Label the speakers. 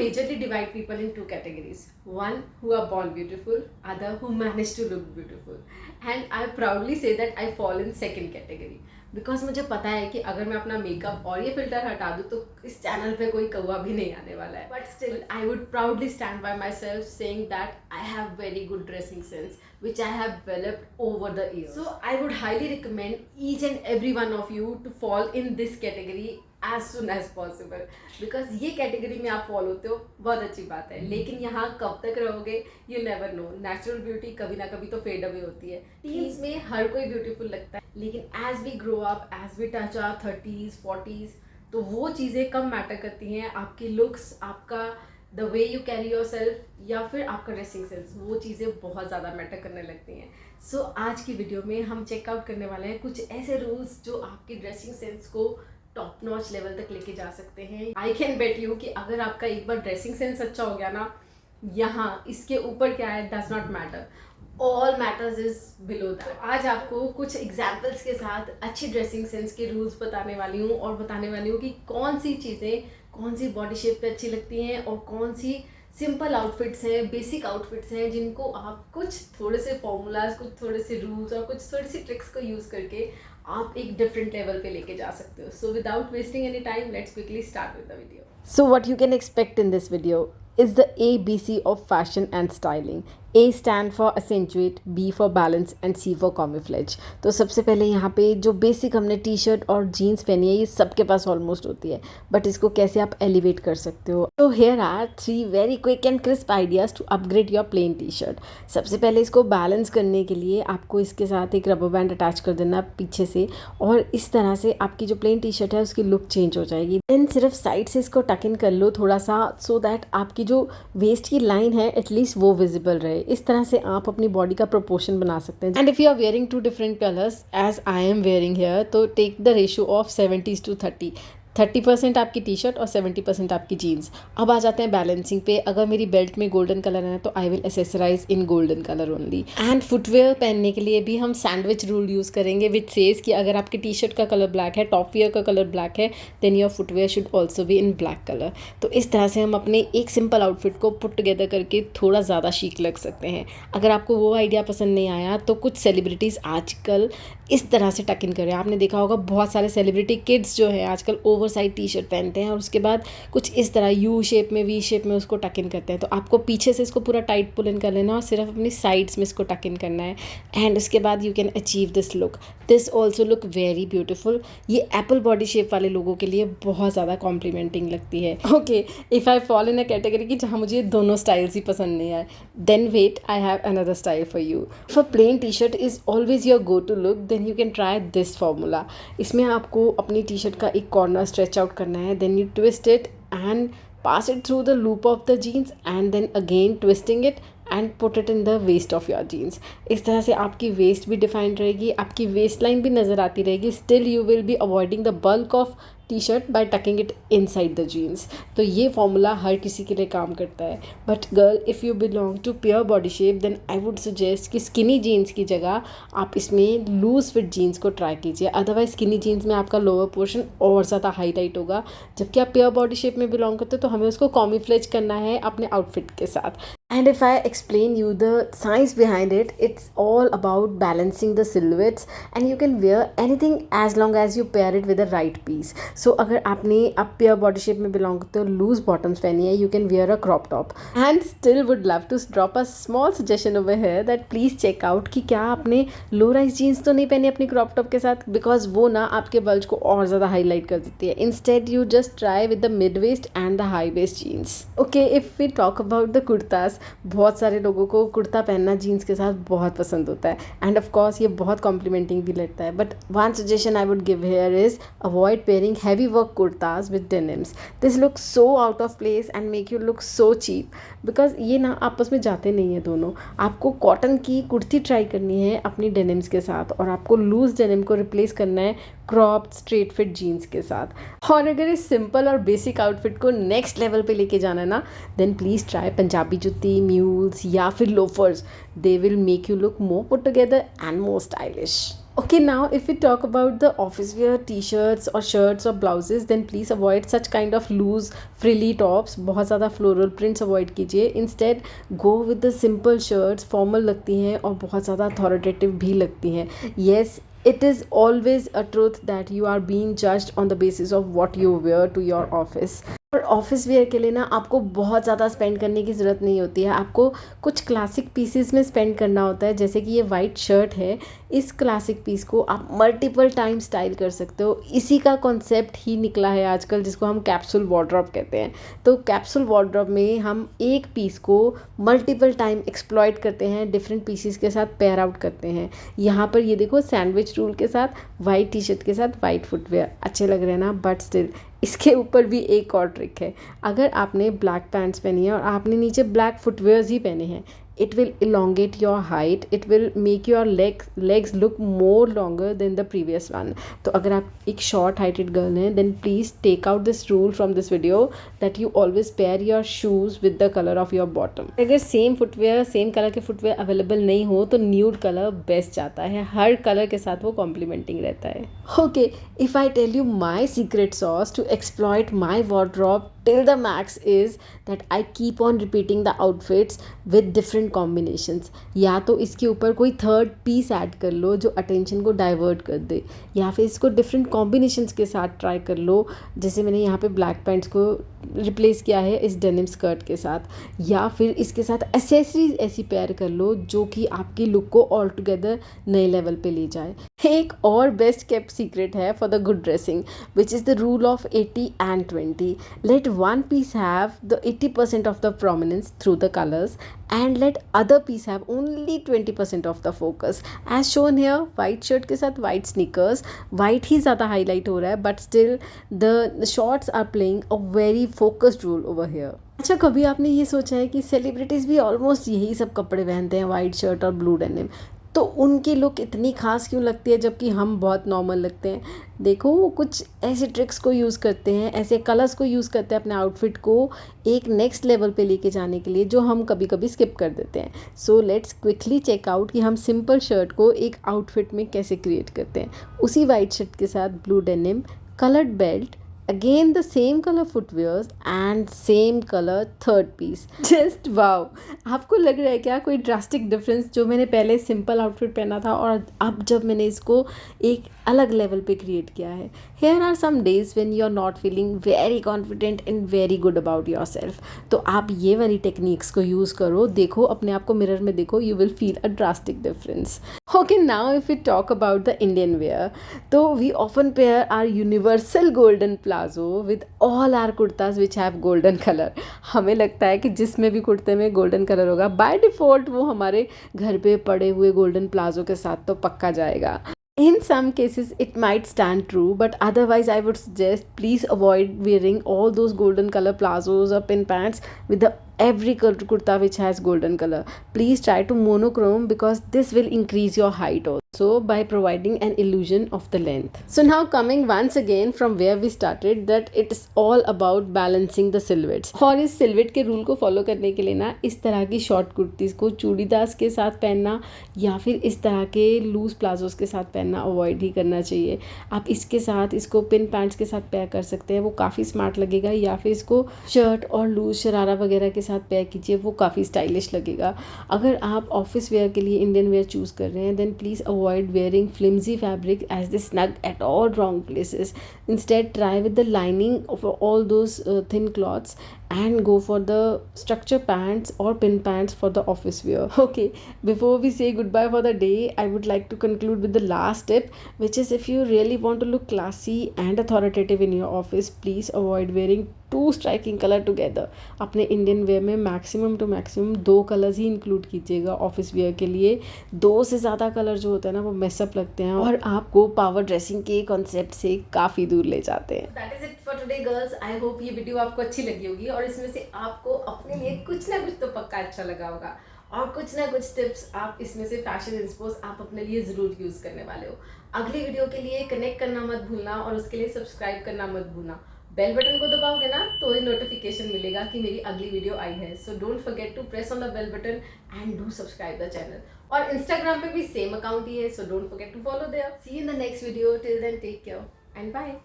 Speaker 1: majorly divide people in two categories. One who are born beautiful, other who manage to look beautiful. And I proudly say that I fall in second category. Because मुझे पता है कि अगर मैं अपना makeup और ये filter हटा दूँ तो इस चैनल पे कोई कौवा भी नहीं आने वाला है. But still I would proudly stand by my self saying that I have very good dressing sense which I have developed over the years. So I would highly recommend each and every one of you to fall in this category as soon as possible. Because ये category में आप fall होते हो बहुत अच्छी बात है, लेकिन यहाँ कब तक रहोगे you never know. Natural beauty कभी ना कभी तो fade away होती है. Teens में हर कोई beautiful लगता है, लेकिन as we grow up, as we touch our 30s, 40s, तो वो चीज़ें कम मैटर करती हैं. आपकी लुक्स, आपका the way you carry your self या फिर आपका ड्रेसिंग सेंस, वो चीज़ें बहुत ज़्यादा मैटर करने लगती हैं. सो आज की वीडियो में हम चेकआउट करने वाले हैं कुछ ऐसे रूल्स जो आपकी ड्रेसिंग सेंस को टॉप नॉच लेवल तक लेके जा सकते हैं. आई कैन बेट यू कि अगर आपका एक बार ड्रेसिंग सेंस अच्छा हो गया ना, यहाँ इसके ऊपर क्या है does not matter. All matters is below that. आज आपको कुछ एग्जाम्पल्स के साथ अच्छी ड्रेसिंग सेंस के रूल्स बताने वाली हूँ और बताने वाली हूँ कि कौन सी चीज़ें कौन सी बॉडी शेप पे अच्छी लगती हैं और कौन सी सिंपल आउटफिट्स हैं, बेसिक आउटफिट्स हैं जिनको आप कुछ थोड़े से फॉर्मूलाज, कुछ थोड़े से रूल्स और कुछ थोड़ी सी ट्रिक्स को यूज़ करके आप एक डिफरेंट लेवल पे लेके जा सकते हो. So without wasting any time let's quickly start with the video.
Speaker 2: So what you can expect in this video is the ABC of fashion and styling. A stand for accentuate, B for balance and C for camouflage. तो सबसे पहले यहाँ पे जो basic हमने T shirt और jeans पहनी है ये सबके पास ऑलमोस्ट होती है, बट इसको कैसे आप एलिवेट कर सकते हो. तो here are 3 very quick and crisp ideas to upgrade your plain T shirt. सबसे पहले इसको बैलेंस करने के लिए आपको इसके साथ एक रबर बैंड अटैच कर देना पीछे से, और इस तरह से आपकी जो प्लेन टी शर्ट है उसकी लुक चेंज हो जाएगी. देन सिर्फ साइड से इसको टक इन कर लो थोड़ा सा, सो दैट आपकी जो वेस्ट की लाइन है एटलीस्ट वो विजिबल रहे. इस तरह से आप अपनी बॉडी का प्रोपोर्शन बना सकते हैं. And if you are wearing 2 different colours as I am wearing here, तो टेक द रेशियो ऑफ 70:30. 30% आपकी टी शर्ट और 70% आपकी जीन्स. अब आ जाते हैं बैलेंसिंग पे. अगर मेरी बेल्ट में गोल्डन कलर है तो I will accessorise in golden colour only. And footwear पहनने के लिए भी हम सैंडविच रूल यूज़ करेंगे विच सेज कि अगर आपकी टी शर्ट का कलर ब्लैक है, टॉप वियर का कलर ब्लैक है, then your footwear should also be in black colour. तो इस तरह से हम अपने एक सिंपल आउटफिट को पुट टुगेदर करके थोड़ा ज़्यादा शीक लग सकते हैं. अगर आपको वो आइडिया पसंद नहीं आया तो कुछ सेलिब्रिटीज़ आजकल इस तरह से टक इन कर रहे हैं. आपने देखा होगा बहुत सारे सेलिब्रिटी किड्स जो हैं आजकल ओवर साइज टी शर्ट पहनते हैं और उसके बाद कुछ इस तरह यू शेप में, वी शेप में उसको टक इन करते हैं. तो आपको पीछे से इसको पूरा टाइट पुल इन कर लेना और सिर्फ अपनी साइड्स में इसको टक इन करना है. एंड उसके बाद you can achieve this look. This also look very beautiful. ये एप्पल बॉडी शेप वाले लोगों के लिए बहुत ज़्यादा कॉम्प्लीमेंटिंग लगती है. Okay, if I fall in a category की जहाँ मुझे दोनों स्टाइल्स ही पसंद नहीं आए, then wait, I have another style for you. If a plain T shirt is always your go to look, then you can try this formula. इसमें आपको अपनी टी शर्ट का एक कॉर्नर स्ट्रेच आउट करना है, then you twist it and pass it through the loop of the jeans and then again twisting it and put it in the waist of your jeans. इस तरह से आपकी waste भी defined रहेगी, आपकी waste line भी नज़र आती रहेगी. Still you will be avoiding the bulk of T shirt by tucking it inside the jeans. तो ये फॉर्मूला हर किसी के लिए काम करता है. But girl, if you belong to pure body shape then I would suggest कि स्किनी जीन्स की जगह आप इसमें लूज फिट जीन्स को ट्राई कीजिए. अदरवाइज स्किनी जीन्स में आपका लोअर पोर्शन और ज़्यादा हाईलाइट होगा. जबकि आप प्योर बॉडी शेप में बिलोंग करते हो तो हमें उसको कॉमिफ्लेज करना है अपने आउटफिट के साथ. And if I explain you the science behind it, it's all about balancing the silhouettes and you can wear anything as long as you pair it with the right piece. So अगर आपने अब pure body shape में belong करते हो, loose bottoms पहनी है, you can wear a crop top. And still would love to drop a small suggestion over here that please check out कि क्या आपने लो राइज जीन्स तो नहीं पहनी अपनी क्रॉप टॉप के साथ, बिकॉज वो ना आपके बल्ज को और ज़्यादा हाईलाइट कर देती है. Instead you just try with the mid waist and the high waist jeans. Okay, if we talk about the kurtas, बहुत सारे लोगों को कुर्ता पहनना जीन्स के साथ बहुत पसंद होता है एंड ऑफ कोर्स ये बहुत कॉम्प्लीमेंटिंग भी लगता है. But one suggestion I would give here is avoid pairing heavy work kurtas with denims. This look so out of place and make you look so cheap, because ये ना आपस में जाते नहीं हैं दोनों. आपको कॉटन की कुर्ती ट्राई करनी है अपनी डेनिम्स के साथ और आपको लूज डेनिम को रिप्लेस करना है क्रॉप स्ट्रेट फिट जीन्स के साथ. और अगर इस सिंपल और बेसिक आउटफिट को नेक्स्ट लेवल पे लेके जाना है ना, देन प्लीज़ ट्राई पंजाबी जुत्ती, म्यूल्स या फिर loafers. They will make you look more put together and more stylish. Okay, now if we talk about the office wear t-shirts or shirts or blouses, then please avoid such kind of loose frilly tops. बहुत ज़्यादा floral prints avoid कीजिए. Instead go with the simple shirts. Formal लगती हैं और बहुत ज़्यादा authoritative भी लगती हैं. Yes, it is always a truth that you are being judged on the basis of what you wear to your office. और ऑफिस वेयर के लिए ना आपको बहुत ज़्यादा स्पेंड करने की ज़रूरत नहीं होती है. आपको कुछ क्लासिक पीसेस में स्पेंड करना होता है. जैसे कि ये वाइट शर्ट है, इस क्लासिक पीस को आप मल्टीपल टाइम स्टाइल कर सकते हो. इसी का कॉन्सेप्ट ही निकला है आजकल, जिसको हम कैप्सूल वार्डरोब कहते हैं. तो कैप्सूल वार्डरोब में हम एक पीस को मल्टीपल टाइम एक्सप्लॉइट करते हैं, डिफरेंट पीसेस के साथ पेयर आउट करते हैं. यहाँ पर ये देखो, सैंडविच रूल के साथ वाइट टी शर्ट के साथ वाइट फुटवेयर अच्छे लग रहे हैं ना. बट स्टिल इसके ऊपर भी एक और ट्रिक है. अगर आपने ब्लैक पैंट्स पहनी है और आपने नीचे ब्लैक फुटवेयर्स ही पहने हैं, it will elongate your height, it will make your legs look more longer than the previous one. तो अगर आप एक short heighted girl हैं, then please take out this rule from this video that you always pair your shoes with the color of your bottom. अगर same footwear, same colour के footwear available नहीं हो तो न्यूड कलर बेस्ट जाता है. हर colour के साथ वो कॉम्प्लीमेंटिंग रहता है. Okay, if I tell you my secret sauce to exploit my wardrobe till the max is that I keep on repeating the outfits with different combinations. या तो इसके ऊपर कोई थर्ड पीस ऐड कर लो जो अटेंशन को डाइवर्ट कर दे, या फिर इसको डिफरेंट कॉम्बिनेशंस के साथ ट्राई कर लो. जैसे मैंने यहाँ पे ब्लैक पैंट्स को रिप्लेस किया है इस डेनिम स्कर्ट के साथ, या फिर इसके साथ एसेसरीज ऐसी पेयर कर लो जो कि आपकी लुक को ऑल टुगेदर नए लेवल पे ले जाए. एक और बेस्ट केप्ट सीक्रेट है for the good dressing, which is the rule of 80 and 20. Let one piece have the 80% of the prominence through the colors and let other piece have only 20% of the focus. As shown here, white shirt के साथ white sneakers, white ही ज़्यादा highlight हो रहा है, but still the shorts are playing a very focused role over here. अच्छा, कभी आपने ये सोचा है कि सेलिब्रिटीज़ भी ऑलमोस्ट यही सब कपड़े पहनते हैं, वाइट शर्ट और ब्लू डेनिम, तो उनकी लुक इतनी खास क्यों लगती है जबकि हम बहुत नॉर्मल लगते हैं? देखो, वो कुछ ऐसे ट्रिक्स को यूज़ करते हैं, ऐसे कलर्स को यूज़ करते हैं अपने आउटफिट को एक नेक्स्ट लेवल पे लेके जाने के लिए, जो हम कभी कभी स्किप कर देते हैं. So let's quickly check out कि हम सिंपल शर्ट को एक आउटफिट में कैसे क्रिएट करते हैं. उसी वाइट शर्ट के साथ blue denim, coloured belt, again the same color footwears and same color third piece. Just wow. आपको लग रहा है क्या कोई ड्रास्टिक डिफरेंस, जो मैंने पहले सिंपल आउटफिट पहना था और अब जब मैंने इसको एक अलग लेवल पे क्रिएट किया है? Here are some days when you are not feeling very confident and very good about yourself. तो आप ये वाली टेक्निक्स को यूज़ करो, देखो अपने आप को मिरर में देखो, you will feel a drastic difference. Okay, now if we talk about the Indian wear, तो we often pair our universal golden palazzo with all our kurtas which have golden colour. हमें लगता है कि जिसमें भी कुर्ते में गोल्डन कलर होगा बाय डिफ़ॉल्ट वो हमारे घर पे पड़े हुए गोल्डन प्लाजो के साथ तो पक्का जाएगा. In some cases it might stand true, but otherwise I would suggest please avoid wearing all those golden color plazos or pin pants with the every kurta which has golden color. Please try to monochrome because this will increase your height also by providing an illusion of the length. So now coming once again from where we started, that it is all about balancing the silhouettes. और इस सिल्हवेट के rule को follow करने के लिए ना, इस तरह की शॉर्ट कुर्तीज़ को चूड़ीदार के साथ पहनना या फिर इस तरह के लूज प्लाजोस के साथ पहनना अवॉइड ही करना चाहिए. आप इसके साथ इसको पिन पैंट्स के साथ पेयर कर सकते हैं, वो काफ़ी स्मार्ट लगेगा, या फिर इसको शर्ट और लूज शरारा वगैरह के साथ पेयर कीजिए, वो काफ़ी स्टाइलिश लगेगा. अगर आप ऑफिस वेयर के लिए इंडियन वेयर चूज़ कर रहे हैं, then please avoid wearing flimsy fabric as they snug at all wrong places. Instead try with the lining of all those thin clothes and go for the structure pants or pin pants for the office wear. Okay, before we say goodbye for the day, I would like to conclude with the last tip, which is if you really want to look classy and authoritative in your office, please avoid wearing too striking colour together. अपने Indian wear में maximum two maximum 2 colours ही include कीजिएगा office wear के लिए. 2 से ज़्यादा colour जो होते हैं ना, वो मेसअप लगते हैं और आपको पावर ड्रेसिंग के कॉन्सेप्ट से काफ़ी दूर ले जाते हैं.
Speaker 1: That is it for today girls. I hope ये वीडियो आपको अच्छी लगी होगी और इसमें से आपको अपने लिए कुछ ना कुछ तो पक्का अच्छा लगा होगा, और कुछ ना कुछ टिप्स आप इसमें से फैशन इंस्पोज आप अपने लिए ज़रूर यूज़ करने वाले हो. अगली वीडियो के लिए कनेक्ट करना मत भूलना और उसके लिए सब्सक्राइब करना मत भूलना. बेल बटन को दबाओगे ना तो ही नोटिफिकेशन मिलेगा कि मेरी अगली वीडियो आई है. So don't forget to press on the bell button and do subscribe the channel. और इंस्टाग्राम पे भी सेम अकाउंट ही है, so don't forget to follow there. See you in the next video. Till then take care and bye.